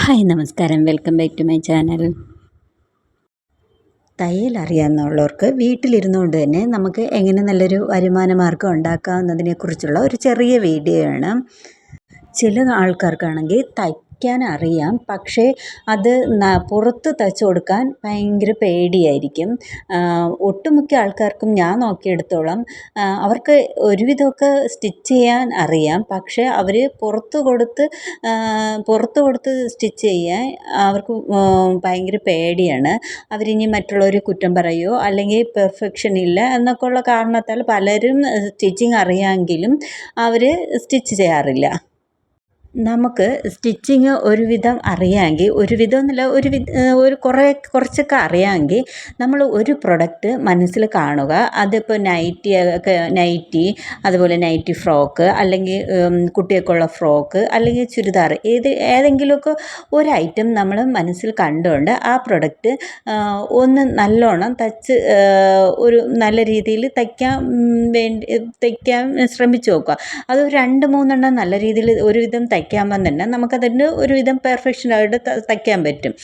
Hi നമസ്കാരം, welcome back to my channel. തയ്യൽ അറിയാവുന്നവർക്ക് വീട്ടിലിരുന്നുകൊണ്ട് തന്നെ നമുക്ക് എങ്ങനെ നല്ലൊരു വരുമാന മാർഗ്ഗം ഉണ്ടാക്കാവുന്നതിനെക്കുറിച്ചുള്ള ഒരു ചെറിയ വീഡിയോ ആണ്. ചില ആൾക്കാർക്കാണെങ്കിൽ തയ്ക്കാൻ അറിയാം, പക്ഷേ അത് പുറത്ത് തയ്ച്ചു കൊടുക്കാൻ ഭയങ്കര പേടിയായിരിക്കും. ഒട്ടുമിക്ക ആൾക്കാർക്കും ഞാൻ നോക്കിയെടുത്തോളം അവർക്ക് ഒരുവിധമൊക്കെ സ്റ്റിച്ച് ചെയ്യാൻ അറിയാം, പക്ഷേ അവർ പുറത്ത് കൊടുത്ത് സ്റ്റിച്ച് ചെയ്യാൻ അവർക്ക് ഭയങ്കര പേടിയാണ്. അവരിനി മറ്റുള്ളവർ കുറ്റം പറയുമോ അല്ലെങ്കിൽ പെർഫെക്ഷൻ ഇല്ല എന്നൊക്കെ ഉള്ള കാരണത്താൽ പലരും സ്റ്റിച്ചിങ് അറിയാമെങ്കിലും അവർ സ്റ്റിച്ച് ചെയ്യാറില്ല. നമുക്ക് സ്റ്റിച്ചിങ് ഒരുവിധം അറിയാമെങ്കിൽ, ഒരുവിധം എന്നല്ല, കുറച്ചൊക്കെ അറിയാമെങ്കിൽ നമ്മൾ ഒരു പ്രൊഡക്റ്റ് മനസ്സിൽ കാണുക. അതിപ്പോൾ നൈറ്റി, അതുപോലെ നൈറ്റി ഫ്രോക്ക്, അല്ലെങ്കിൽ കുട്ടികൾക്കുള്ള ഫ്രോക്ക്, അല്ലെങ്കിൽ ചുരിദാർ, ഏതെങ്കിലുമൊക്കെ ഒരു ഐറ്റം നമ്മൾ മനസ്സിൽ കണ്ടുകൊണ്ട് ആ പ്രൊഡക്റ്റ് ഒന്ന് നല്ലോണം തയ്ച്ച് ഒരു നല്ല രീതിയിൽ തയ്ക്കാൻ ശ്രമിച്ചു നോക്കുക. അത് 2-3 നല്ല രീതിയിൽ ഒരുവിധം തയ്ക്കാമ്പം തന്നെ നമുക്കതിൻ്റെ ഒരുവിധം പെർഫെക്ഷനായിട്ട് തയ്ക്കാൻ പറ്റും.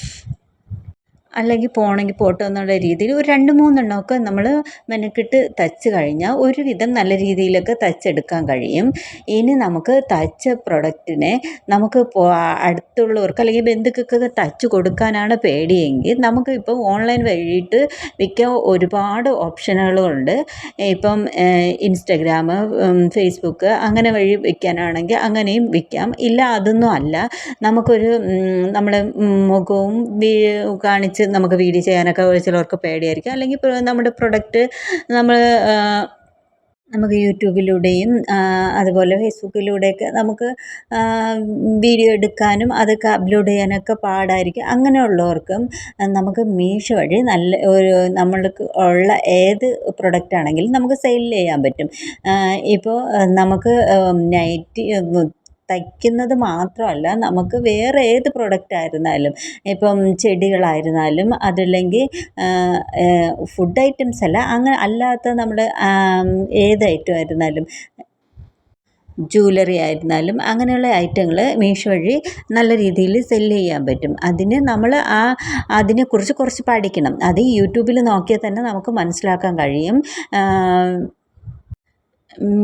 അല്ലെങ്കിൽ പോകണമെങ്കിൽ പോട്ടെ എന്നുള്ള രീതിയിൽ ഒരു 2-3 നമ്മൾ മെനക്കെട്ട് തയ്ച്ച് കഴിഞ്ഞാൽ ഒരുവിധം നല്ല രീതിയിലൊക്കെ തയ്ച്ചെടുക്കാൻ കഴിയും. ഇനി നമുക്ക് തയ്ച്ച പ്രൊഡക്റ്റിനെ നമുക്ക് അടുത്തുള്ളവർക്ക് അല്ലെങ്കിൽ ബന്ധുക്കൾക്കൊക്കെ തയ്ച്ച് കൊടുക്കാനാണ് പേടിയെങ്കിൽ നമുക്ക് ഇപ്പം ഓൺലൈൻ വഴിയിട്ട് വിൽക്കാൻ ഒരുപാട് ഓപ്ഷനുകളുണ്ട്. ഇപ്പം ഇൻസ്റ്റഗ്രാം, ഫേസ്ബുക്ക് അങ്ങനെ വഴി വിൽക്കാനാണെങ്കിൽ അങ്ങനെയും വിൽക്കാം. ഇല്ല അതൊന്നും അല്ല, നമുക്കൊരു നമ്മുടെ മുഖവും കാണിച്ച് നമുക്ക് വീഡിയോ ചെയ്യാനൊക്കെ ചിലവർക്ക് പേടിയായിരിക്കും. അല്ലെങ്കിൽ നമ്മുടെ പ്രൊഡക്റ്റ് നമുക്ക് യൂട്യൂബിലൂടെയും അതുപോലെ ഫേസ്ബുക്കിലൂടെയൊക്കെ നമുക്ക് വീഡിയോ എടുക്കാനും അതൊക്കെ അപ്ലോഡ് ചെയ്യാനൊക്കെ പാടായിരിക്കും. അങ്ങനെയുള്ളവർക്കും നമുക്ക് മീഷോ വഴി നമ്മൾക്ക് ഉള്ള ഏത് പ്രൊഡക്റ്റ് ആണെങ്കിലും നമുക്ക് സെയിൽ ചെയ്യാൻ പറ്റും. ഇപ്പോൾ നമുക്ക് നൈറ്റി തയ്ക്കുന്നത് മാത്രമല്ല, നമുക്ക് വേറെ ഏത് പ്രൊഡക്റ്റ് ആയിരുന്നാലും, ഇപ്പം ചെടികളായിരുന്നാലും, അതല്ലെങ്കിൽ ഫുഡ് ഐറ്റംസ് അല്ല, അങ്ങനെ അല്ലാത്ത നമ്മുടെ ഏത് ഐറ്റം ആയിരുന്നാലും, ജ്വല്ലറി ആയിരുന്നാലും, അങ്ങനെയുള്ള ഐറ്റങ്ങൾ മീഷോ വഴി നല്ല രീതിയിൽ സെല്ല് ചെയ്യാൻ പറ്റും. അതിന് നമ്മൾ അതിനെക്കുറിച്ച് കുറച്ച് പഠിക്കണം. അത് യൂട്യൂബിൽ നോക്കിയാൽ തന്നെ നമുക്ക് മനസ്സിലാക്കാൻ കഴിയും.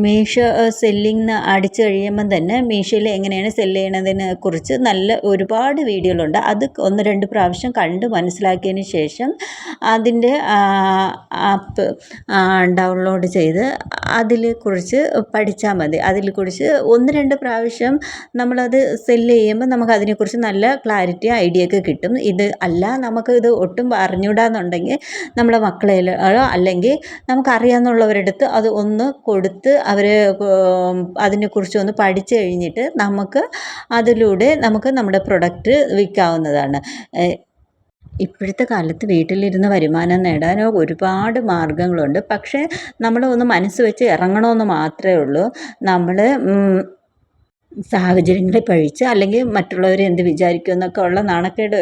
മീഷോ സെല്ലിംഗ് അടിച്ചു കഴിയുമ്പം തന്നെ മീഷോയിൽ എങ്ങനെയാണ് സെല്ല് ചെയ്യണതിനെ കുറിച്ച് ഒരുപാട് വീഡിയോകളുണ്ട്. അത് 1-2 പ്രാവശ്യം കണ്ട് മനസ്സിലാക്കിയതിന് ശേഷം അതിൻ്റെ ആപ്പ് ഡൗൺലോഡ് ചെയ്ത് അതിനെക്കുറിച്ച് പഠിച്ചാൽ മതി. അതിനെക്കുറിച്ച് 1-2 പ്രാവശ്യം നമ്മളത് സെല്ല് ചെയ്യുമ്പോൾ നമുക്ക് അതിനെക്കുറിച്ച് നല്ല ക്ലാരിറ്റി ഐഡിയ ഒക്കെ കിട്ടും. ഇത് അല്ല നമുക്ക് ഇത് ഒട്ടും അറിഞ്ഞൂടാന്നുണ്ടെങ്കിൽ നമ്മളെ മക്കളെയോ അല്ലെങ്കിൽ നമുക്കറിയാവുന്നവരുടെ അടുത്ത് അത് ഒന്ന് കൊടുത്ത് അതിനെക്കുറിച്ചൊന്ന് പഠിച്ചു കഴിഞ്ഞിട്ട് അതിലൂടെ നമുക്ക് നമ്മുടെ പ്രൊഡക്റ്റ് വിൽക്കാവുന്നതാണ്. ഇപ്പോഴത്തെ കാലത്ത് വീട്ടിലിരുന്ന് വരുമാനം നേടാൻ ഒരുപാട് മാർഗ്ഗങ്ങളുണ്ട്. പക്ഷേ നമ്മൾ ഒന്ന് മനസ്സ് വെച്ച് ഇറങ്ങണമെന്ന് മാത്രമേ ഉള്ളൂ. നമ്മൾ സാഹചര്യങ്ങളെ പഴിച്ച് അല്ലെങ്കിൽ മറ്റുള്ളവർ എന്ത് വിചാരിക്കും എന്നൊക്കെ ഉള്ള നാണക്കേട്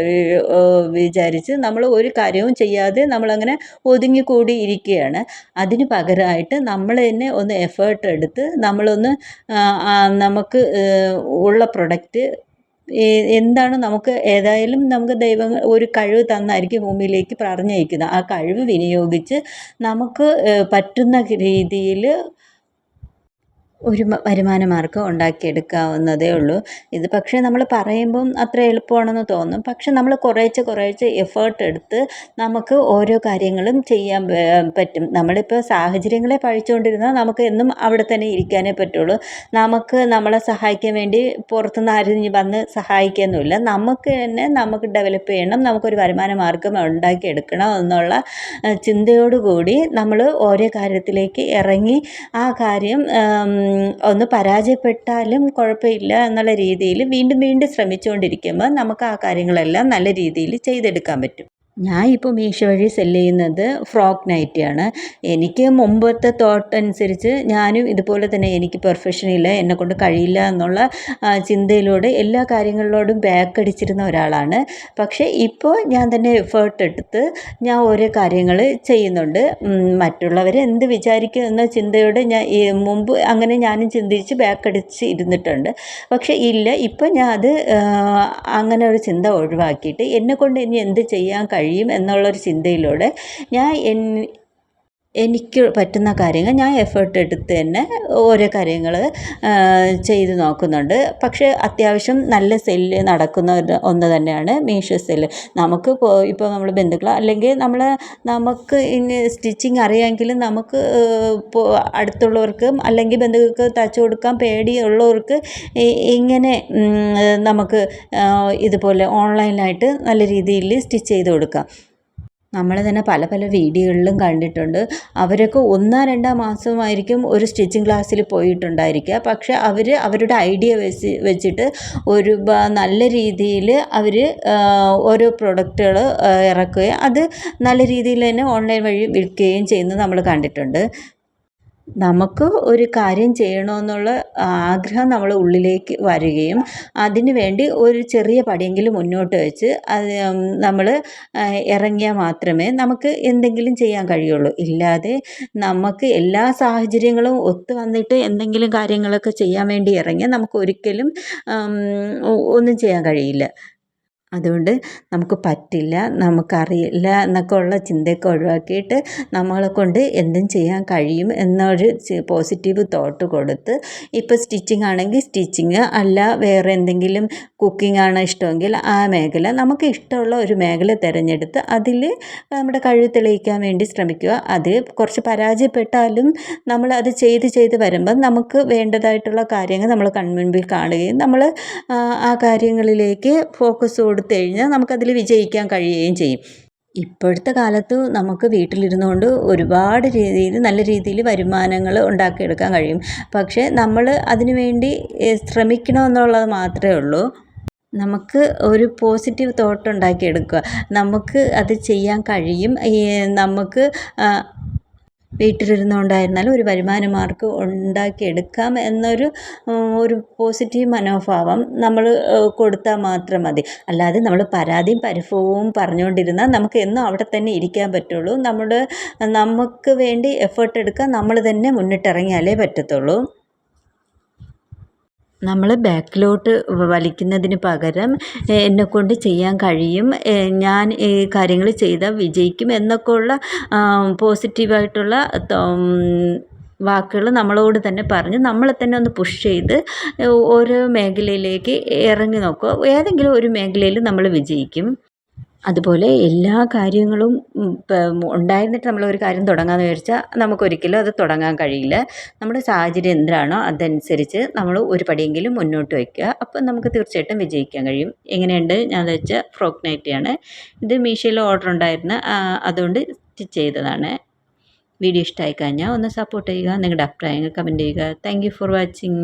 വിചാരിച്ച് നമ്മൾ ഒരു കാര്യവും ചെയ്യാതെ നമ്മളങ്ങനെ ഒതുങ്ങിക്കൂടി ഇരിക്കുകയാണ്. അതിന് പകരമായിട്ട് നമ്മൾ തന്നെ ഒന്ന് എഫേർട്ട് എടുത്ത് നമ്മളൊന്ന് നമുക്ക് ഉള്ള പ്രൊഡക്റ്റ് എന്താണ്, നമുക്ക് ഏതായാലും നമുക്ക് ദൈവം ഒരു കഴിവ് തന്നായിരിക്കും ഭൂമിയിലേക്ക് പറഞ്ഞയക്കുന്നത്. ആ കഴിവ് വിനിയോഗിച്ച് നമുക്ക് പറ്റുന്ന രീതിയിൽ ഒരു വരുമാന മാർഗ്ഗം ഉണ്ടാക്കിയെടുക്കാവുന്നതേ ഉള്ളൂ. ഇത് പക്ഷേ നമ്മൾ പറയുമ്പം അത്ര എളുപ്പമാണെന്ന് തോന്നും. പക്ഷെ നമ്മൾ കുറേശ്ശെ എഫേർട്ട് എടുത്ത് നമുക്ക് ഓരോ കാര്യങ്ങളും ചെയ്യാൻ പറ്റും. നമ്മളിപ്പോൾ സാഹചര്യങ്ങളെ പഴിച്ചുകൊണ്ടിരുന്നാൽ നമുക്ക് എന്നും അവിടെ തന്നെ ഇരിക്കാനേ പറ്റുള്ളൂ. നമ്മളെ സഹായിക്കാൻ വേണ്ടി പുറത്തുനിന്ന് ആരും വന്ന് സഹായിക്കുകയൊന്നുമില്ല. നമുക്ക് തന്നെ നമുക്ക് ഡെവലപ്പ് ചെയ്യണം, നമുക്കൊരു വരുമാന മാർഗ്ഗം ഉണ്ടാക്കിയെടുക്കണം എന്നുള്ള ചിന്തയോടുകൂടി നമ്മൾ ഓരോ കാര്യത്തിലേക്ക് ഇറങ്ങി ആ കാര്യം ഒന്ന് പരാജയപ്പെട്ടാലും കുഴപ്പമില്ല എന്നുള്ള രീതിയിൽ വീണ്ടും ശ്രമിച്ചുകൊണ്ടിരിക്കുമ്പോൾ നമുക്ക് ആ കാര്യങ്ങളെല്ലാം നല്ല രീതിയിൽ ചെയ്തെടുക്കാൻ പറ്റും. ഞാൻ ഇപ്പോൾ മീഷോ വഴി സെല്ല് ചെയ്യുന്നത് ഫ്രോക്ക് നൈറ്റിയാണ്. എനിക്ക് മുമ്പത്തെ തോട്ട് അനുസരിച്ച് ഞാനും ഇതുപോലെ തന്നെ എനിക്ക് പെർഫെക്ഷൻ ഇല്ല, എന്നെക്കൊണ്ട് കഴിയില്ല എന്നുള്ള ചിന്തയിലൂടെ എല്ലാ കാര്യങ്ങളിലോടും ബാക്ക് അടിച്ചിരുന്ന ഒരാളാണ്. പക്ഷേ ഇപ്പോൾ ഞാൻ തന്നെ എഫേർട്ട് എടുത്ത് ഞാൻ ഓരോ കാര്യങ്ങൾ ചെയ്യുന്നുണ്ട്. മറ്റുള്ളവർ എന്ത് വിചാരിക്കും എന്ന ചിന്തയോടെ ഞാൻ മുമ്പ് അങ്ങനെ ഞാനും ചിന്തിച്ച് ബാക്ക് അടിച്ച് ഇരുന്നിട്ടുണ്ട്. പക്ഷേ ഇല്ല, ഇപ്പം ഞാൻ അത് അങ്ങനെ ഒരു ചിന്ത ഒഴിവാക്കിയിട്ട് എന്നെക്കൊണ്ട് ഇനി എന്ത് ചെയ്യാൻ കഴിയും എന്നുള്ളൊരു ചിന്തയിലൂടെ ഞാൻ എനിക്ക് പറ്റുന്ന കാര്യങ്ങൾ ഞാൻ എഫേർട്ട് എടുത്ത് തന്നെ ഓരോ കാര്യങ്ങൾ ചെയ്ത് നോക്കുന്നുണ്ട്. പക്ഷേ അത്യാവശ്യം നല്ല സെല്ല് നടക്കുന്ന ഒന്ന് തന്നെയാണ് മീഷോ സെല്ല്. നമുക്ക് ഇപ്പോൾ നമ്മൾ ബന്ധുക്കൾ അല്ലെങ്കിൽ നമുക്ക് ഇനി സ്റ്റിച്ചിങ് അറിയാമെങ്കിലും നമുക്ക് അടുത്തുള്ളവർക്കും അല്ലെങ്കിൽ ബന്ധുക്കൾക്ക് തയ്ച്ചു കൊടുക്കാൻ പേടിയുള്ളവർക്ക് ഇങ്ങനെ നമുക്ക് ഇതുപോലെ ഓൺലൈനായിട്ട് നല്ല രീതിയിൽ സ്റ്റിച്ച് ചെയ്ത് കൊടുക്കാം. നമ്മൾ തന്നെ പല പല വീഡിയോകളിലും കണ്ടിട്ടുണ്ട്. അവരൊക്കെ 1-2 മാസമായിരിക്കും ഒരു സ്റ്റിച്ചിങ് ക്ലാസ്സിൽ പോയിട്ടുണ്ടായിരിക്കുക. പക്ഷേ അവരുടെ ഐഡിയ വെച്ചിട്ട് ഒരു നല്ല രീതിയിൽ അവർ ഓരോ പ്രൊഡക്റ്റുകൾ ഇറക്കുകയും അത് നല്ല രീതിയിൽ തന്നെ ഓൺലൈൻ വഴി വിൽക്കുകയും ചെയ്യുന്നത് നമ്മൾ കണ്ടിട്ടുണ്ട്. നമുക്ക് ഒരു കാര്യം ചെയ്യണമെന്നുള്ള ആഗ്രഹം നമ്മളെ ഉള്ളിലേക്ക് വരികയും അതിന് വേണ്ടി ഒരു ചെറിയ പടിയെങ്കിലും മുന്നോട്ട് വെച്ച് അത് നമ്മൾ ഇറങ്ങിയാൽ മാത്രമേ നമുക്ക് എന്തെങ്കിലും ചെയ്യാൻ കഴിയുള്ളൂ. ഇല്ലാതെ നമുക്ക് എല്ലാ സാഹചര്യങ്ങളും ഒത്തു വന്നിട്ട് എന്തെങ്കിലും കാര്യങ്ങളൊക്കെ ചെയ്യാൻ വേണ്ടി ഇറങ്ങിയാൽ നമുക്ക് ഒരിക്കലും ഒന്നും ചെയ്യാൻ കഴിയില്ല. അതുകൊണ്ട് നമുക്ക് പറ്റില്ല, നമുക്കറിയില്ല എന്നൊക്കെ ഉള്ള ചിന്തയൊക്കെ ഒഴിവാക്കിയിട്ട് നമ്മളെക്കൊണ്ട് എന്തും ചെയ്യാൻ കഴിയും എന്നൊരു പോസിറ്റീവ് തോട്ട് കൊടുത്ത്, ഇപ്പോൾ സ്റ്റിച്ചിങ് ആണെങ്കിൽ സ്റ്റിച്ചിങ്, അല്ല വേറെ എന്തെങ്കിലും കുക്കിംഗ് ആണ് ഇഷ്ടമെങ്കിൽ ആ മേഖല, നമുക്ക് ഇഷ്ടമുള്ള ഒരു മേഖല തിരഞ്ഞെടുത്ത് അതിൽ നമ്മുടെ കഴിവ് തെളിയിക്കാൻ വേണ്ടി ശ്രമിക്കുക. അത് കുറച്ച് പരാജയപ്പെട്ടാലും നമ്മൾ അത് ചെയ്ത് വരുമ്പം നമുക്ക് വേണ്ടതായിട്ടുള്ള കാര്യങ്ങൾ നമ്മൾ കൺമുൻപിൽ കാണുകയും നമ്മൾ ആ കാര്യങ്ങളിലേക്ക് ഫോക്കസ് കൊടുത്തു കഴിഞ്ഞാൽ നമുക്കതിൽ വിജയിക്കാൻ കഴിയുകയും ചെയ്യും. ഇപ്പോഴത്തെ കാലത്ത് നമുക്ക് വീട്ടിലിരുന്നുകൊണ്ട് ഒരുപാട് രീതിയിൽ നല്ല രീതിയിൽ വരുമാനങ്ങൾ ഉണ്ടാക്കിയെടുക്കാൻ കഴിയും. പക്ഷേ നമ്മൾ അതിനു വേണ്ടി ശ്രമിക്കണമെന്നുള്ളത് മാത്രമേ ഉള്ളൂ. നമുക്ക് ഒരു പോസിറ്റീവ് തോട്ട് ഉണ്ടാക്കിയെടുക്കുക. നമുക്ക് അത് ചെയ്യാൻ കഴിയും. നമുക്ക് വീട്ടിലിരുന്നുകൊണ്ടായിരുന്നാലും ഒരു വരുമാന മാർഗ്ഗം ഉണ്ടാക്കിയെടുക്കാം ഒരു പോസിറ്റീവ് മനോഭാവം നമ്മൾ കൊടുത്താൽ മാത്രം മതി. അല്ലാതെ നമ്മൾ പരാതിയും പരിഭവവും പറഞ്ഞുകൊണ്ടിരുന്നാൽ നമുക്ക് എന്നും അവിടെ തന്നെ ഇരിക്കാൻ പറ്റുള്ളൂ. നമുക്ക് വേണ്ടി എഫേർട്ട് എടുക്കാൻ നമ്മൾ തന്നെ മുന്നിട്ടിറങ്ങിയാലേ പറ്റത്തുള്ളൂ. നമ്മൾ ബാക്കിലോട്ട് വലിക്കുന്നതിന് പകരം എന്നെക്കൊണ്ട് ചെയ്യാൻ കഴിയും, ഞാൻ ഈ കാര്യങ്ങൾ ചെയ്താൽ വിജയിക്കും എന്നൊക്കെയുള്ള പോസിറ്റീവായിട്ടുള്ള വാക്കുകൾ നമ്മളോട് തന്നെ പറഞ്ഞ് നമ്മളെ തന്നെ ഒന്ന് പുഷ് ചെയ്ത് ഓരോ മേഖലയിലേക്ക് ഇറങ്ങി നോക്കുക. ഏതെങ്കിലും ഒരു മേഖലയിൽ നമ്മൾ വിജയിക്കും. അതുപോലെ എല്ലാ കാര്യങ്ങളും ഉണ്ടായിരുന്നിട്ട് നമ്മളൊരു കാര്യം തുടങ്ങാമെന്ന് വിചാരിച്ചാൽ നമുക്കൊരിക്കലും അത് തുടങ്ങാൻ കഴിയില്ല. നമ്മുടെ സാഹചര്യം എന്താണോ അതനുസരിച്ച് നമ്മൾ ഒരു പടിയെങ്കിലും മുന്നോട്ട് വയ്ക്കുക. അപ്പം നമുക്ക് തീർച്ചയായിട്ടും വിജയിക്കാൻ കഴിയും. എങ്ങനെയുണ്ട്? ഞാൻ തയ്ച്ച ഫ്രോക്ക് നൈറ്റിയാണ്. ഇത് മീഷോയിൽ ഓർഡർ ഉണ്ടായിരുന്നു, അതുകൊണ്ട് സ്റ്റിച്ച് ചെയ്തതാണ്. വീഡിയോ ഇഷ്ടമായി കഴിഞ്ഞാൽ ഒന്ന് സപ്പോർട്ട് ചെയ്യുക. നിങ്ങളുടെ അഭിപ്രായങ്ങൾ കമൻറ്റ് ചെയ്യുക. Thank you for watching.